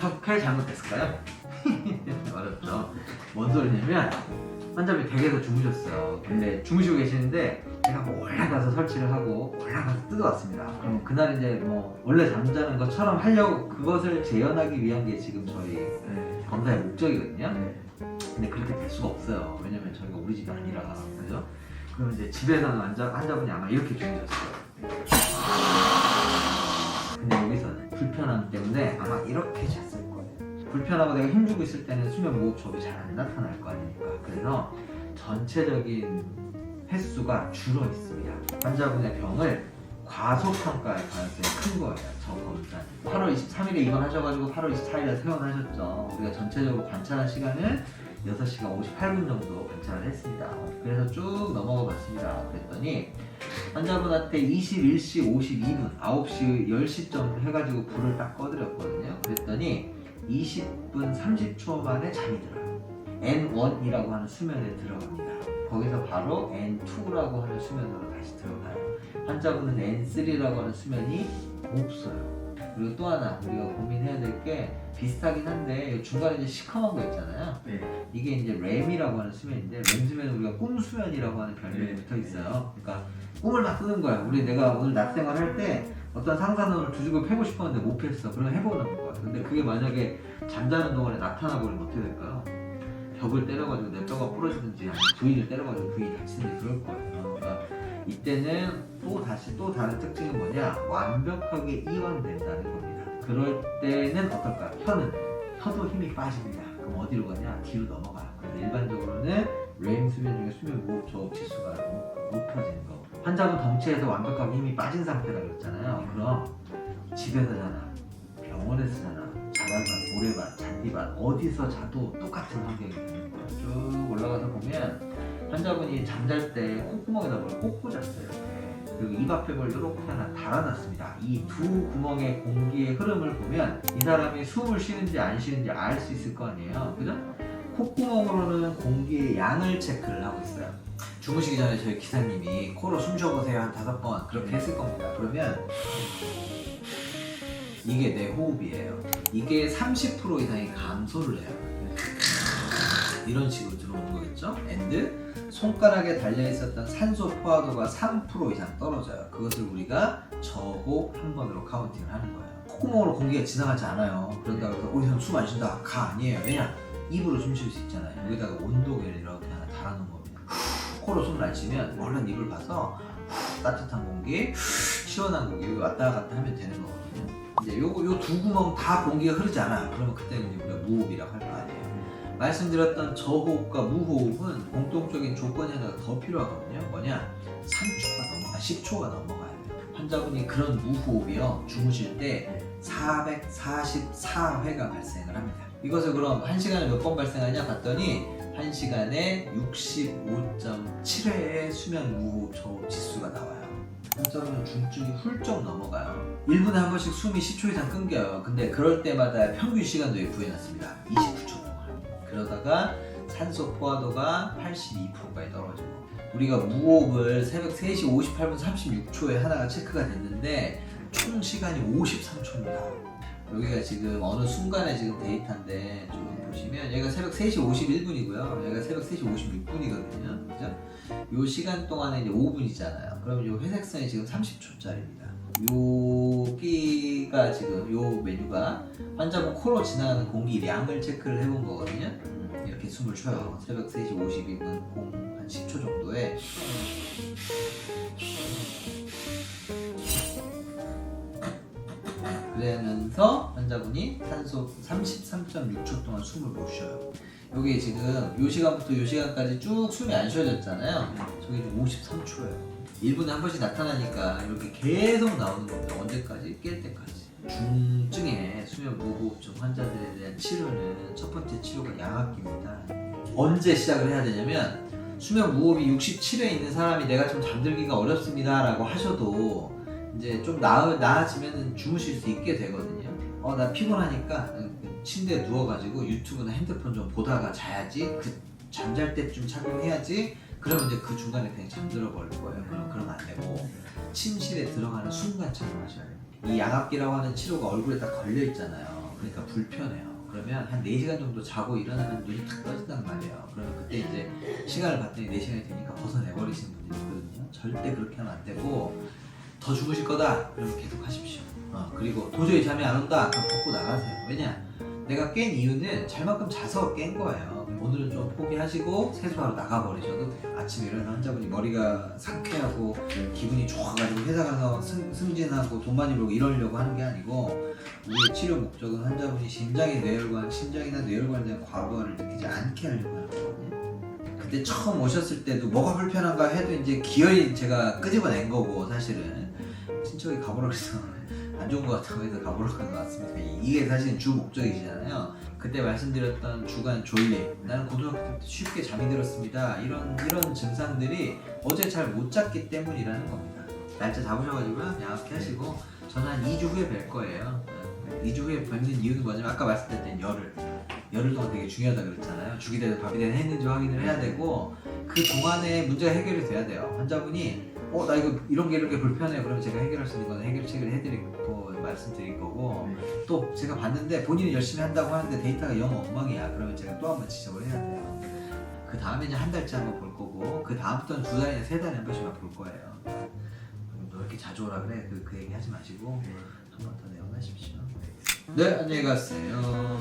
어떻게 잘못됐을까요? 어렵죠. 뭔 소리냐면 환자분이 댁에서 주무셨어요. 근데 주무시고 계시는데 제가 뭐 올라가서 설치를 하고 올라가서 뜯어왔습니다. 그럼 그날 이제 뭐 원래 잠자는 것처럼 하려고 그것을 재현하기 위한 게 지금 저희 검사의 목적이거든요. 근데 그렇게 될 수가 없어요. 왜냐면 저희가 우리 집이 아니라. 그죠? 그럼 이제 집에서는 환자분이 아마 이렇게 주무셨어요. 근데 여기서는 불편함 때문에 아마 이렇게 잤을 거예요. 불편하고 내가 힘주고 있을 때는 수면 무호흡법이 잘 안 나타날 거 아닙니까? 그래서 전체적인 횟수가 줄어 있습니다. 환자분의 병을 과소평가할 가능성이 큰 거예요. 저 검사는 8월 23일에 입원하셔가지고 8월 24일에 퇴원하셨죠. 우리가 전체적으로 관찰한 시간은 6시간 58분 정도 관찰을 했습니다. 그래서 쭉 넘어가 봤습니다. 그랬더니 환자분한테 21시 52분, 9시, 10시 정도 해가지고 불을 딱 꺼드렸거든요. 그랬더니 20분 30초 만에 잠이 들어요. N1이라고 하는 수면에 들어갑니다. 거기서 바로 N2라고 하는 수면으로 다시 들어가요. 환자분은 N3라고 하는 수면이 없어요. 그리고 또 하나 우리가 고민해야 될 게 비슷하긴 한데 중간에 이제 시커먼 거 있잖아요. 이게 이제 렘이라고 하는 수면인데 렘 수면은 우리가 꿈 수면이라고 하는 별명이 붙어 있어요. 그러니까 꿈을 막 꾸는 거야. 내가 오늘 낮 생활 할 때 어떤 상사놈을 두들겨 패고 싶었는데 못 팼어. 그럼 해보는 거야. 근데 그게 만약에 잠자는 동안에 나타나 버리면 어떻게 될까요? 벽을 때려가지고 내 뼈가 부러지든지 아니면 부인을 때려가지고 부인이 다치든지 그럴 거예요. 그러니까 이때는 또 다시 또 다른 특징은 뭐냐? 완벽하게 이완된다는 겁니다. 그럴 때는 어떨까? 혀도 힘이 빠집니다. 그럼 어디로 가냐? 뒤로 넘어가요. 그래서 일반적으로는 렘 수면 중에 수면 무호흡 저하 지수가 높아지는 거. 환자분 덩치에서 완벽하게 힘이 빠진 상태라고 했잖아요. 그럼 집에서 자나 병원에서 자나 자발반, 모래반, 잔디반 어디서 자도 똑같은 환경이 되는 거예요. 쭉 올라가서 보면 환자분이 잠잘 때 콧구멍에다 뭘 꽂고 잤어요. 그리고 입 앞에 뭘 이렇게 하나 달아놨습니다. 이 두 구멍의 공기의 흐름을 보면 이 사람이 숨을 쉬는지 안 쉬는지 알 수 있을 거 아니에요. 그죠? 콧구멍으로는 공기의 양을 체크를 하고 있어요. 주무시기 전에 저희 기사님이 코로 숨 쉬어보세요 한 5번 그렇게 했을 겁니다. 그러면 이게 내 호흡이에요. 이게 30% 이상이 감소를 해요. 이런 식으로 들어오는 거겠죠? 앤드 손가락에 달려있었던 산소 포화도가 3% 이상 떨어져요. 그것을 우리가 저호흡 한 번으로 카운팅을 하는 거예요. 콧구멍으로 공기가 지나가지 않아요. 그런다고 해서 형 숨 안 쉰다. 가 아니에요. 왜냐? 입으로 숨 쉴 수 있잖아요. 여기다가 온도계를 이렇게 하나 달아놓은 겁니다. 코로 숨을 안 쉬면 얼른 입을 봐서 따뜻한 공기, 시원한 공기 여기 왔다 갔다 하면 되는 거거든요. 이제 요 두 구멍 다 공기가 흐르지 않아. 그러면 그때는 이제 우리가 무호흡이라고 할 거 아니에요. 말씀드렸던 저호흡과 무호흡은 공통적인 조건이 하나 더 필요하거든요. 뭐냐? 10초가 넘어가야 돼요. 환자분이 그런 무호흡이요. 주무실 때 444회가 발생을 합니다. 이것을 그럼 1시간에 몇 번 발생하냐 봤더니 1시간에 65.7회의 수면 무호흡 저호흡 지수가 나와요. 환자분은 중증이 훌쩍 넘어가요. 1분에 한 번씩 숨이 10초 이상 끊겨요. 근데 그럴 때마다 평균 시간도 구해놨습니다. 29초 동안. 그러다가 산소 포화도가 82%까지 떨어지고 우리가 무호흡을 새벽 3시 58분 36초에 하나가 체크가 됐는데 총 시간이 53초입니다. 여기가 지금 어느 순간에 지금 데이터인데 좀 보시면 여기가 새벽 3시 51분이고요. 여기가 새벽 3시 56분이거든요. 그죠? 요 시간 동안에 이제 5분이잖아요. 그럼 요 회색선이 지금 30초짜리입니다. 여기가 지금 요 메뉴가 환자분 코로 지나가는 공기량을 체크를 해본 거거든요. 이렇게 숨을 쉬어요. 새벽 3시 52분 한 10초 정도에 그러면서 환자분이 산소 33.6초 동안 숨을 못 쉬어요. 여기 지금 요 시간부터 요 시간까지 쭉 숨이 안 쉬어졌잖아요. 저게 지금 53초예요. 1분에 한 번씩 나타나니까 이렇게 계속 나오는 겁니다. 언제까지? 깰 때까지. 중증의 수면 무호흡증 환자들에 대한 치료는 첫 번째 치료가 양압기입니다. 언제 시작을 해야 되냐면 수면 무호흡이 67에 있는 사람이 내가 좀 잠들기가 어렵습니다 라고 하셔도 이제 좀 나아지면 주무실 수 있게 되거든요. 나 피곤하니까 침대에 누워가지고 유튜브나 핸드폰 좀 보다가 자야지. 잠잘 때쯤 착용해야지. 그러면 이제 그 중간에 그냥 잠들어 버릴 거예요. 그러면 안 되고 침실에 들어가는 순간 착용하셔야 돼요. 이 양압기라고 하는 치료가 얼굴에 딱 걸려 있잖아요. 그러니까 불편해요. 그러면 한 4시간 정도 자고 일어나면 눈이 탁 떠진단 말이에요. 그러면 그때 이제 시간을 봤더니 4시간이 되니까 벗어내버리시는 분들이 있거든요. 절대 그렇게 하면 안 되고 더 주무실 거다? 그러면 계속 하십시오. 그리고 도저히 잠이 안 온다? 그럼 벗고 나가세요. 왜냐? 내가 깬 이유는 잘만큼 자서 깬 거예요. 오늘은 좀 포기하시고 세수하러 나가버리셔도 돼요. 아침에 일어나서 환자분이 머리가 상쾌하고 기분이 좋아가지고 회사 가서 승진하고 돈 많이 벌고 이러려고 하는 게 아니고 우리의 치료 목적은 환자분이 심장이나 뇌혈관에 대한 과부하를 느끼지 않게 하려고 하는 거거든요. 그때 처음 오셨을 때도 뭐가 불편한가 해도 이제 기어이 제가 끄집어낸 거고 사실은 친척이 가보라고 해서 안 좋은 것 같다고 해서 가보라고 한 것 같습니다. 이게 사실은 주 목적이시잖아요. 그때 말씀드렸던 주간 졸림, 나는 고등학교 때부터 쉽게 잠이 들었습니다. 이런 증상들이 어제 잘 못 잤기 때문이라는 겁니다. 날짜 잡으셔가지고요, 양압기 하시고 저는 한 2주 후에 뵐 거예요. 2주 후에 뵙는 이유는 뭐냐면 아까 말씀드렸던 열흘 동안 되게 중요하다 그랬잖아요. 죽이 되든 밥이 되든 했는지 확인을 해야 되고 그 동안에 문제가 해결이 돼야 돼요. 환자분이 나 이런 게 이렇게 불편해. 그러면 제가 해결할 수 있는 건 해결책을 해드리고 말씀드릴 거고 또 제가 봤는데 본인이 열심히 한다고 하는데 데이터가 영 엉망이야. 그러면 제가 또 한 번 지적을 해야 돼요. 그 다음에 이제 한 달째 한번 볼 거고 그 다음부터는 2달이나 3달에 한 번씩만 볼 거예요. 너 이렇게 자주 오라 그래? 그 얘기 하지 마시고 한 번 더 내원하십시오. 네, 안녕히 가세요.